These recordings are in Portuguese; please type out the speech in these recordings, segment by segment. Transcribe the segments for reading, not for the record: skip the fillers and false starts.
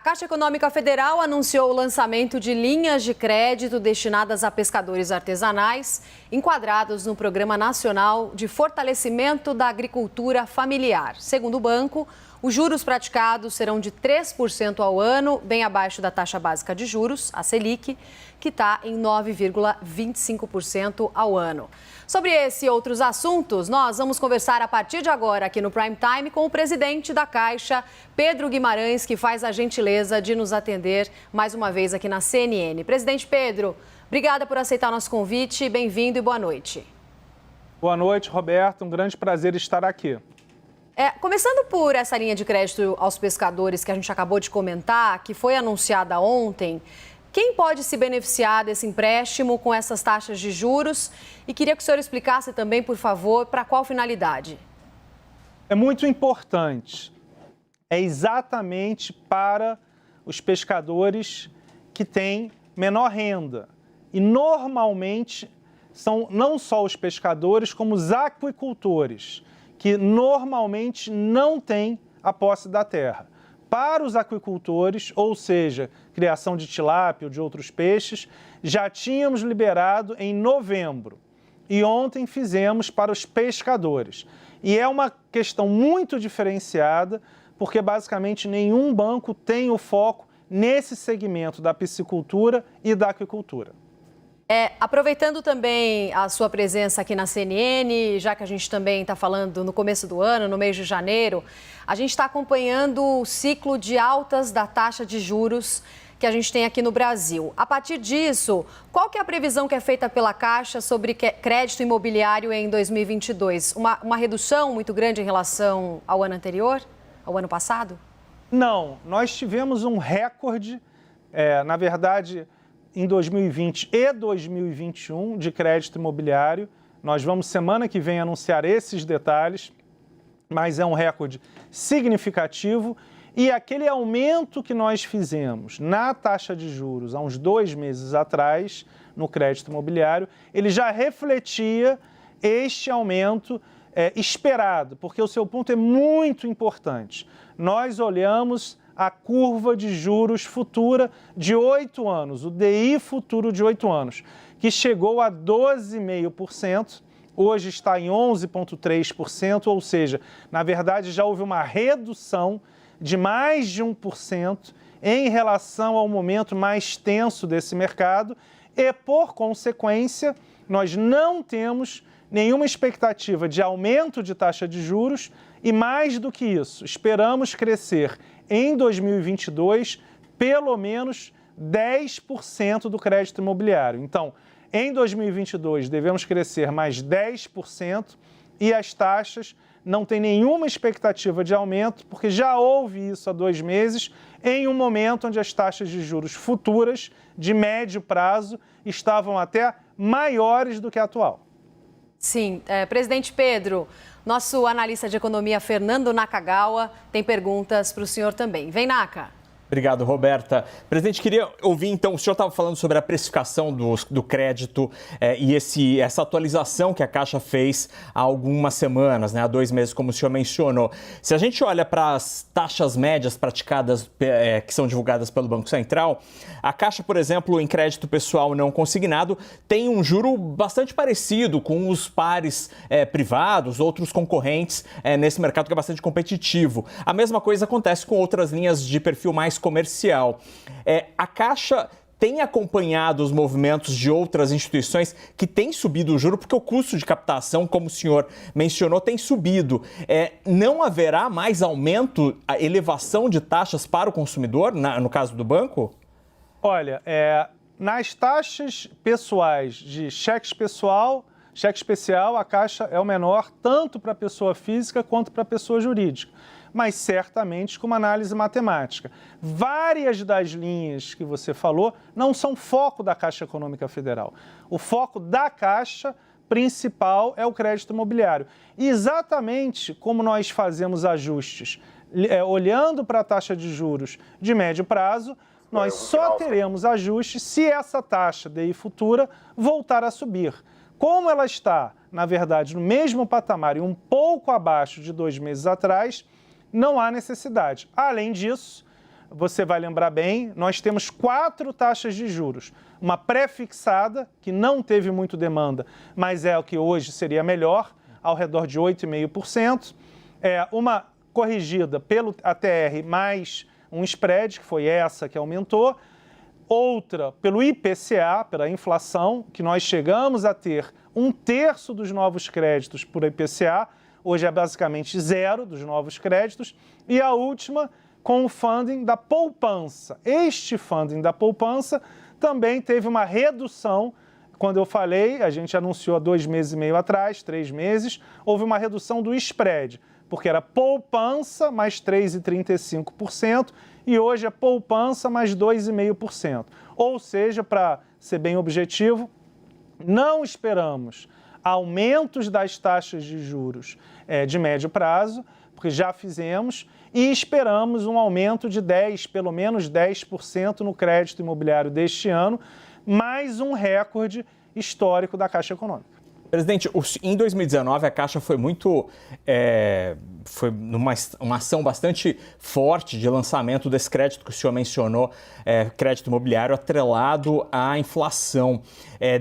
Caixa Econômica Federal anunciou o lançamento de linhas de crédito destinadas a pescadores artesanais, enquadrados no Programa Nacional de Fortalecimento da Agricultura Familiar. Segundo o banco, os juros praticados serão de 3% ao ano, bem abaixo da taxa básica de juros, a Selic, que está em 9,25% ao ano. Sobre esse e outros assuntos, nós vamos conversar a partir de agora aqui no Prime Time com o presidente da Caixa, Pedro Guimarães, que faz a gentileza de nos atender mais uma vez aqui na CNN. Presidente Pedro, obrigada por aceitar nosso convite, bem-vindo e boa noite. Boa noite, Roberto, um grande prazer estar aqui. Começando por essa linha de crédito aos pescadores que a gente acabou de comentar, que foi anunciada ontem, quem pode se beneficiar desse empréstimo com essas taxas de juros? E queria que o senhor explicasse também, por favor, para qual finalidade. É muito importante. É exatamente para os pescadores que têm menor renda. E normalmente são não só os pescadores, como os aquicultores, que normalmente não têm a posse da terra. Para os aquicultores, ou seja, criação de tilápia ou de outros peixes, já tínhamos liberado em novembro e ontem fizemos para os pescadores. E é uma questão muito diferenciada, porque basicamente nenhum banco tem o foco nesse segmento da piscicultura e da aquicultura. Aproveitando também a sua presença aqui na CNN, já que a gente também está falando no começo do ano, no mês de janeiro, a gente está acompanhando o ciclo de altas da taxa de juros que a gente tem aqui no Brasil. A partir disso, qual que é a previsão que é feita pela Caixa sobre crédito imobiliário em 2022? Uma redução muito grande em relação ao ano anterior, ao ano passado? Não, nós tivemos um recorde, na verdade, em 2020 e 2021 de crédito imobiliário. Nós vamos semana que vem anunciar esses detalhes, mas é um recorde significativo. E aquele aumento que nós fizemos na taxa de juros há uns 2 meses atrás, no crédito imobiliário, ele já refletia este aumento esperado, porque o seu ponto é muito importante. Nós olhamos a curva de juros futura de 8 anos, o DI futuro de 8 anos, que chegou a 12,5%, hoje está em 11,3%, ou seja, na verdade já houve uma redução de mais de 1% em relação ao momento mais tenso desse mercado e, por consequência, nós não temos nenhuma expectativa de aumento de taxa de juros e, mais do que isso, esperamos crescer em 2022 pelo menos 10% do crédito imobiliário. Então, em 2022 devemos crescer mais 10% e as taxas não têm nenhuma expectativa de aumento, porque já houve isso há 2 meses, em um momento onde as taxas de juros futuras de médio prazo estavam até maiores do que a atual. Sim, presidente Pedro, nosso analista de economia Fernando Nakagawa tem perguntas para o senhor também. Vem, Naka. Obrigado, Roberta. Presidente, queria ouvir, então, o senhor estava falando sobre a precificação do crédito e essa atualização que a Caixa fez há algumas semanas, há 2 meses, como o senhor mencionou. Se a gente olha para as taxas médias praticadas que são divulgadas pelo Banco Central, a Caixa, por exemplo, em crédito pessoal não consignado, tem um juro bastante parecido com os pares privados, outros concorrentes nesse mercado que é bastante competitivo. A mesma coisa acontece com outras linhas de perfil mais comercial. A Caixa tem acompanhado os movimentos de outras instituições que têm subido o juro, porque o custo de captação, como o senhor mencionou, tem subido. Não haverá mais aumento, a elevação de taxas para o consumidor, no caso do banco? Olha, nas taxas pessoais de cheque especial, a Caixa é o menor tanto para a pessoa física quanto para a pessoa jurídica, mas certamente com uma análise matemática. Várias das linhas que você falou não são foco da Caixa Econômica Federal. O foco da Caixa principal é o crédito imobiliário. E exatamente como nós fazemos ajustes olhando para a taxa de juros de médio prazo, nós só teremos ajustes se essa taxa DI futura voltar a subir. Como ela está, na verdade, no mesmo patamar e um pouco abaixo de 2 meses atrás, não há necessidade. Além disso, você vai lembrar bem, nós temos 4 taxas de juros. Uma pré-fixada, que não teve muito demanda, mas é o que hoje seria melhor, ao redor de 8,5%. Uma corrigida pelo ATR mais um spread, que foi essa que aumentou. Outra pelo IPCA, pela inflação, que nós chegamos a ter 1/3 dos novos créditos por IPCA, hoje é basicamente 0 dos novos créditos. E a última com o funding da poupança. Este funding da poupança também teve uma redução. Quando eu falei, a gente anunciou há 2,5 meses atrás, 3 meses, houve uma redução do spread, porque era poupança mais 3,35% e hoje é poupança mais 2,5%. Ou seja, para ser bem objetivo, não esperamos aumentos das taxas de juros de médio prazo, porque já fizemos, e esperamos um aumento de pelo menos 10% no crédito imobiliário deste ano, mais um recorde histórico da Caixa Econômica. Presidente, em 2019 a Caixa foi foi numa ação bastante forte de lançamento desse crédito que o senhor mencionou, crédito imobiliário atrelado à inflação.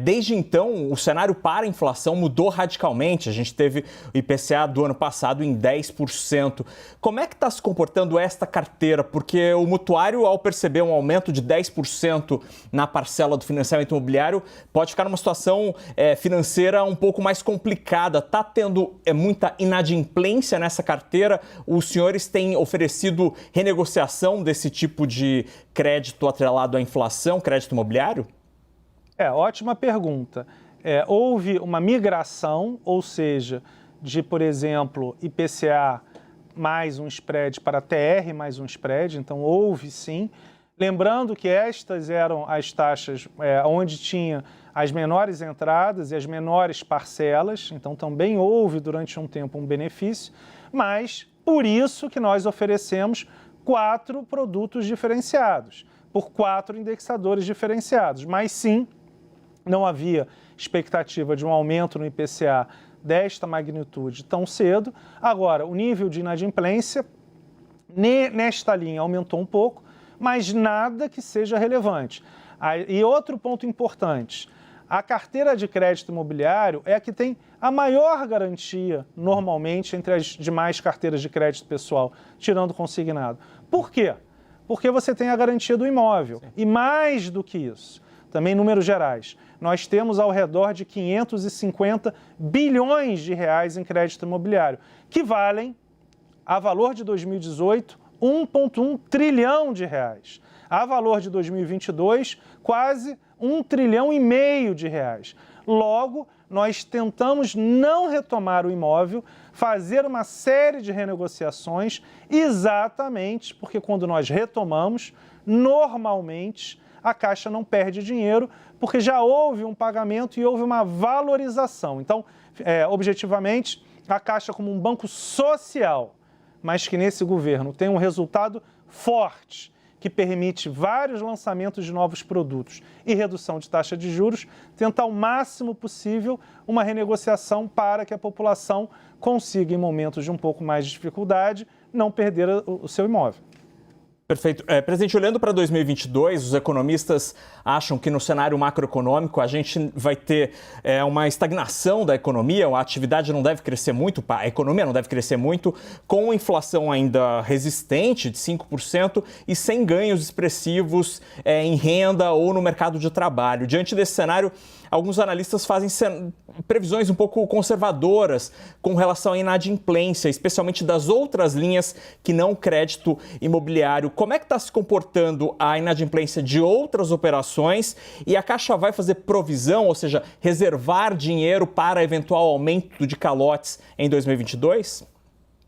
Desde então, o cenário para a inflação mudou radicalmente. A gente teve o IPCA do ano passado em 10%. Como é que está se comportando esta carteira? Porque o mutuário, ao perceber um aumento de 10% na parcela do financiamento imobiliário, pode ficar numa situação financeira um pouco mais complicada. Está tendo muita inadimplência nessa carteira? Os senhores têm oferecido renegociação desse tipo de crédito atrelado à inflação, crédito imobiliário? Ótima pergunta. Houve uma migração, ou seja, de, por exemplo, IPCA mais um spread para TR mais um spread, então houve sim. Lembrando que estas eram as taxas onde tinha as menores entradas e as menores parcelas, então também houve durante um tempo um benefício, mas por isso que nós oferecemos 4 produtos diferenciados, por 4 indexadores diferenciados, mas sim, não havia expectativa de um aumento no IPCA desta magnitude tão cedo. Agora, o nível de inadimplência nesta linha aumentou um pouco, mas nada que seja relevante. E outro ponto importante, a carteira de crédito imobiliário é a que tem a maior garantia, normalmente, entre as demais carteiras de crédito pessoal, tirando o consignado. Por quê? Porque você tem a garantia do imóvel. Sim. E mais do que isso, também em números gerais, nós temos ao redor de 550 bilhões de reais em crédito imobiliário, que valem, a valor de 2018, 1,1 trilhão de reais. A valor de 2022, quase 1,5 trilhão de reais. Logo, nós tentamos não retomar o imóvel, fazer uma série de renegociações, exatamente porque quando nós retomamos, normalmente a Caixa não perde dinheiro, porque já houve um pagamento e houve uma valorização. Então, objetivamente, a Caixa como um banco social, mas que nesse governo tem um resultado forte, que permite vários lançamentos de novos produtos e redução de taxa de juros, tentar o máximo possível uma renegociação para que a população consiga, em momentos de um pouco mais de dificuldade, não perder o seu imóvel. Perfeito. Presidente, olhando para 2022, os economistas acham que no cenário macroeconômico a gente vai ter uma estagnação da economia, a atividade não deve crescer muito, a economia não deve crescer muito, com inflação ainda resistente de 5% e sem ganhos expressivos em renda ou no mercado de trabalho. Diante desse cenário, alguns analistas fazem previsões um pouco conservadoras com relação à inadimplência, especialmente das outras linhas que não crédito imobiliário. Como é que está se comportando a inadimplência de outras operações e a Caixa vai fazer provisão, ou seja, reservar dinheiro para eventual aumento de calotes em 2022?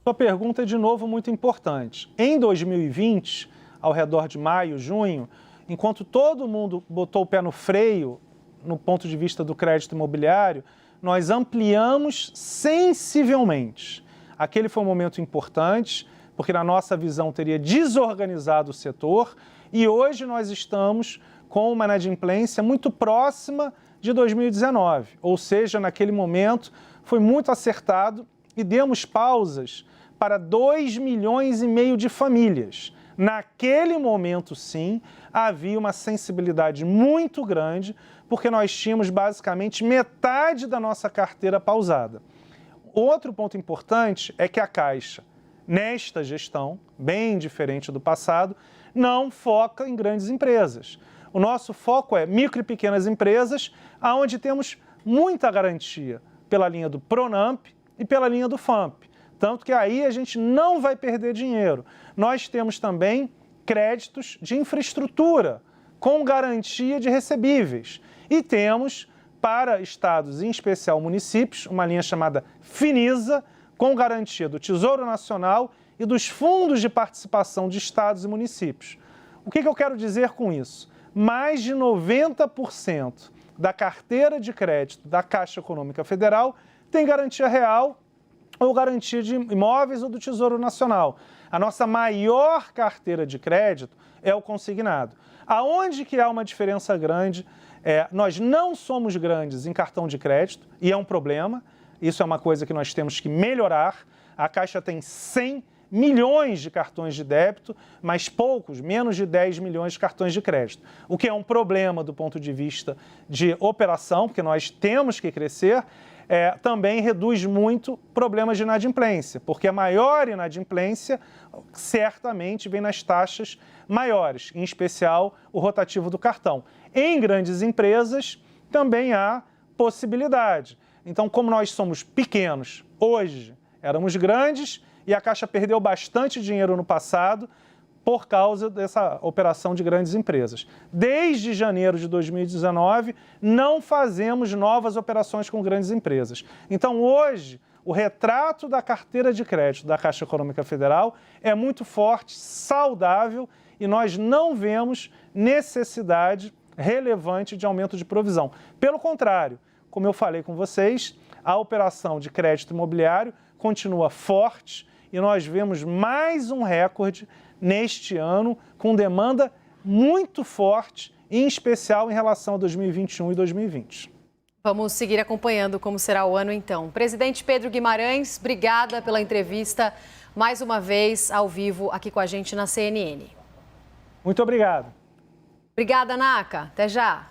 Sua pergunta é, de novo, muito importante. Em 2020, ao redor de maio, junho, enquanto todo mundo botou o pé no freio no ponto de vista do crédito imobiliário, nós ampliamos sensivelmente. Aquele foi um momento importante, porque na nossa visão teria desorganizado o setor, e hoje nós estamos com uma inadimplência muito próxima de 2019, ou seja, naquele momento foi muito acertado e demos pausas para 2,5 milhões de famílias. Naquele momento, sim, havia uma sensibilidade muito grande, porque nós tínhamos basicamente metade da nossa carteira pausada. Outro ponto importante é que a Caixa, nesta gestão, bem diferente do passado, não foca em grandes empresas. O nosso foco é micro e pequenas empresas, onde temos muita garantia pela linha do Pronamp e pela linha do FAMP. Tanto que aí a gente não vai perder dinheiro. Nós temos também créditos de infraestrutura com garantia de recebíveis. E temos, para estados, em especial municípios, uma linha chamada Finisa, com garantia do Tesouro Nacional e dos fundos de participação de estados e municípios. O que eu quero dizer com isso? Mais de 90% da carteira de crédito da Caixa Econômica Federal tem garantia real ou garantia de imóveis ou do Tesouro Nacional. A nossa maior carteira de crédito é o consignado. Aonde que há uma diferença grande? Nós não somos grandes em cartão de crédito e é um problema. Isso é uma coisa que nós temos que melhorar. A Caixa tem 100 milhões de cartões de débito, mas poucos, menos de 10 milhões de cartões de crédito. O que é um problema do ponto de vista de operação, porque nós temos que crescer, também reduz muito problemas de inadimplência, porque a maior inadimplência certamente vem nas taxas maiores, em especial o rotativo do cartão. Em grandes empresas também há possibilidade. Então, como nós somos pequenos hoje, éramos grandes e a Caixa perdeu bastante dinheiro no passado por causa dessa operação de grandes empresas. Desde janeiro de 2019, não fazemos novas operações com grandes empresas. Então, hoje, o retrato da carteira de crédito da Caixa Econômica Federal é muito forte, saudável, e nós não vemos necessidade relevante de aumento de provisão. Pelo contrário, como eu falei com vocês, a operação de crédito imobiliário continua forte e nós vemos mais um recorde neste ano com demanda muito forte, em especial em relação a 2021 e 2020. Vamos seguir acompanhando como será o ano, então. Presidente Pedro Guimarães, obrigada pela entrevista, mais uma vez, ao vivo, aqui com a gente na CNN. Muito obrigado. Obrigada, Naka. Até já.